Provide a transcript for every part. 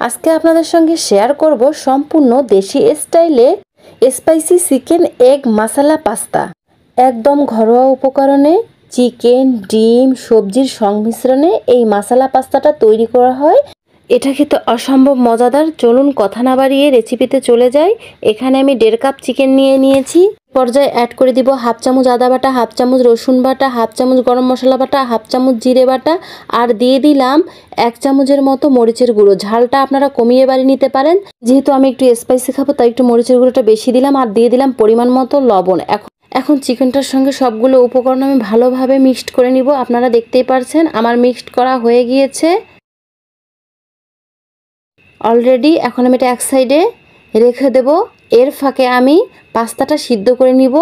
আজকে আপনাদের সঙ্গে শেয়ার করব সম্পূর্ণ দেশি স্টাইলে স্পাইসি চিকেন এগ মশলা পাস্তা। একদম ঘরোয়া উপকরণে চিকেন, ডিম, সবজির সংমিশ্রণে এই মশলা পাস্তাটা তৈরি করা হয়। এটা খেতে অসম্ভব মজাদার। চলুন কথা না বাড়িয়ে রেসিপিতে চলে যাই। এখানে আমি 1.5 কাপ চিকেন নিয়ে নিয়েছি। পর্যায়ে অ্যাড করে দিব হাফ চামচ আদা বাটা, হাফ চামচ রসুন বাটা, হাফ চামচ গরম মশলা বাটা, হাফ চামচ জিরে বাটা, আর দিয়ে দিলাম 1 চামচের মতো মরিচের গুঁড়ো। ঝালটা আপনারা কমিয়ে বাড়িয়ে নিতে পারেন। যেহেতু আমি একটু স্পাইসি খাবো তাই একটু মরিচের গুঁড়োটা বেশি দিলাম, আর দিয়ে দিলাম পরিমাণ মতো লবণ। এখন চিকেনটার সঙ্গে সবগুলো উপকরণ আমি ভালোভাবে মিক্সড করে নিব। আপনারা দেখতেই পারছেন আমার মিক্সড করা হয়ে গিয়েছে অলরেডি। এখন আমি এটা এক সাইডে রেখে দেব। এর ফাঁকে আমি পাস্তাটা সিদ্ধ করে নিব।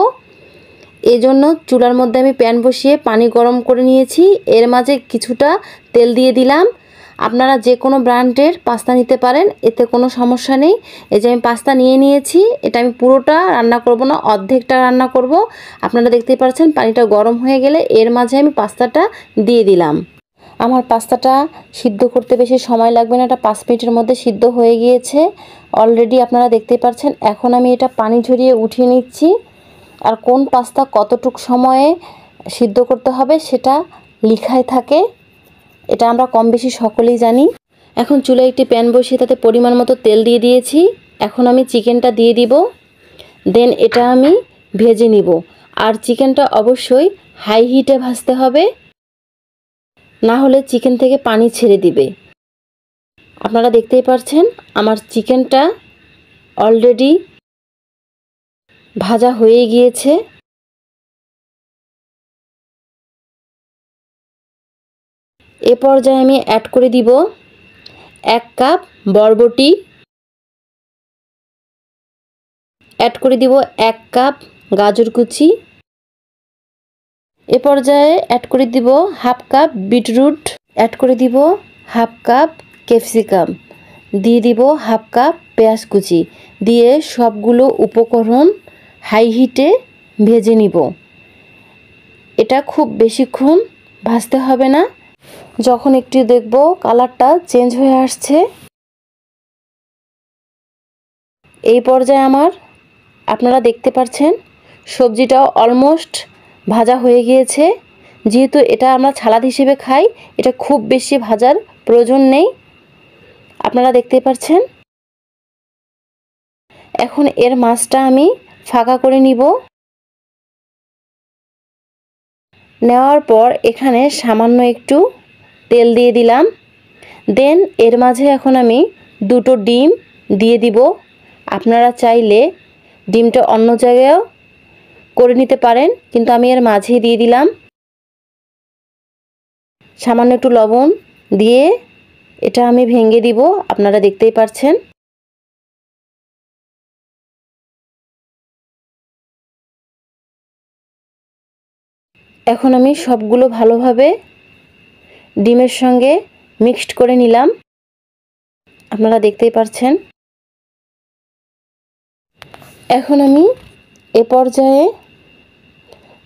এই জন্য চুলার মধ্যে আমি প্যান বসিয়ে পানি গরম করে নিয়েছি। এর মাঝে কিছুটা তেল দিয়ে দিলাম। আপনারা যে কোনো ব্র্যান্ডের পাস্তা নিতে পারেন, এতে কোনো সমস্যা নেই। এই যে আমি পাস্তা নিয়ে নিয়েছি, এটা আমি পুরোটা রান্না করব না, অর্ধেকটা রান্না করব। আপনারা দেখতেই পাচ্ছেন পানিটা গরম হয়ে গেলে এর মাঝে আমি পাস্তাটা দিয়ে দিলাম। আমার পাস্তাটা সিদ্ধ করতে বেশি সময় লাগবে না, এটা 5 মিনিটের মধ্যে সিদ্ধ হয়ে গিয়েছে অলরেডি, আপনারা দেখতেই পাচ্ছেন। এখন আমি এটা পানি ঝরিয়ে উঠিয়ে নিচ্ছি। আর কোন পাস্তা কতটুক সময়ে সিদ্ধ করতে হবে সেটা লেখায় থাকে, এটা আমরা কম বেশি সকলেই জানি। এখন চুলায় একটি প্যান বসিয়ে তাতে পরিমাণ মতো তেল দিয়ে দিয়েছি। এখন আমি চিকেনটা দিয়ে দিব, দেন এটা আমি ভেজে নিব। আর চিকেনটা অবশ্যই হাই হিটে ভাজতে হবে, না হলে চিকেন থেকে পানি ছেড়ে দিবে। আপনারা দেখতেই পাচ্ছেন আমার চিকেনটা অলরেডি ভাজা হয়ে গিয়েছে। এ পর্যায়ে আমি অ্যাড করে দিব 1 কাপ বরবটি, অ্যাড করে দিব 1 কাপ গাজর কুচি, এ পর্যায়ে অ্যাড করে দিব হাফ কাপ বিটরুট, অ্যাড করে দিব হাফ কাপ ক্যাপসিকাম, দিয়ে দিব হাফ কাপ পেঁয়াজ কুচি, দিয়ে সবগুলো উপকরণ হাই হিটে ভেজে নিব। এটা খুব বেশিক্ষণ ভাজতে হবে না। যখন একটু দেখব কালারটা চেঞ্জ হয়ে আসছে, এই পর্যায়ে আপনারা দেখতে পাচ্ছেন সবজিটাও অলমোস্ট ভাজা হয়ে গিয়েছে। যেহেতু এটা আমরা সালাদ হিসেবে খাই, এটা খুব বেশি ভাজার প্রয়োজন নেই, আপনারা দেখতেই পাচ্ছেন। এখন এর মাছটা আমি ফাঁকা করে নিব। নেওয়ার পর এখানে সামান্য একটু তেল দিয়ে দিলাম। দেন এর মাঝে এখন আমি 2টো ডিম দিয়ে দিব। আপনারা চাইলে ডিমটা অন্য জায়গায়ও করে নিতে পারেন, কিন্তু আমি এর মাঝেই দিয়ে দিলাম। সামান্য একটু লবণ দিয়ে এটা আমি ভেঙে দিব, আপনারা দেখতেই পাচ্ছেন। এখন আমি সবগুলো ভালোভাবে ডিমের সঙ্গে মিক্সড করে নিলাম, আপনারা দেখতেই পাচ্ছেন। এখন আমি এ পর্যায়ে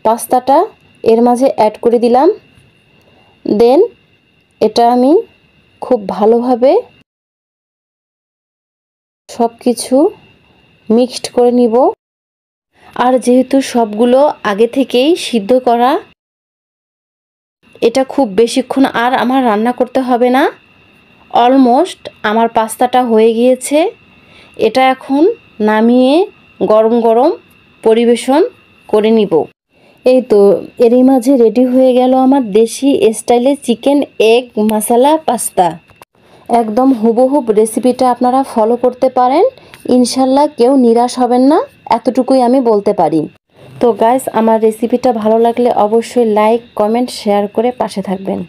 পাস্তাটা এর মাঝে অ্যাড করে দিলাম। দেন এটা আমি খুব ভালোভাবে সব কিছু মিক্সড করে নিব। আর যেহেতু সবগুলো আগে থেকেই সিদ্ধ করা, এটা খুব বেশিক্ষণ আর আমার রান্না করতে হবে না। অলমোস্ট আমার পাস্তাটা হয়ে গিয়েছে। এটা এখন নামিয়ে গরম গরম পরিবেশন করে নিব। এই তো এরই মাঝে রেডি হয়ে গেল আমার দেশি স্টাইলে চিকেন এগ মশলা পাস্তা। একদম হুবহুব রেসিপিটা আপনারা ফলো করতে পারেন, ইনশাল্লাহ কেউ নিরাশ হবেন না, এতটুকুই আমি বলতে পারি। তো গাইস, আমার রেসিপিটা ভালো লাগলে অবশ্যই লাইক, কমেন্ট, শেয়ার করে পাশে থাকবেন।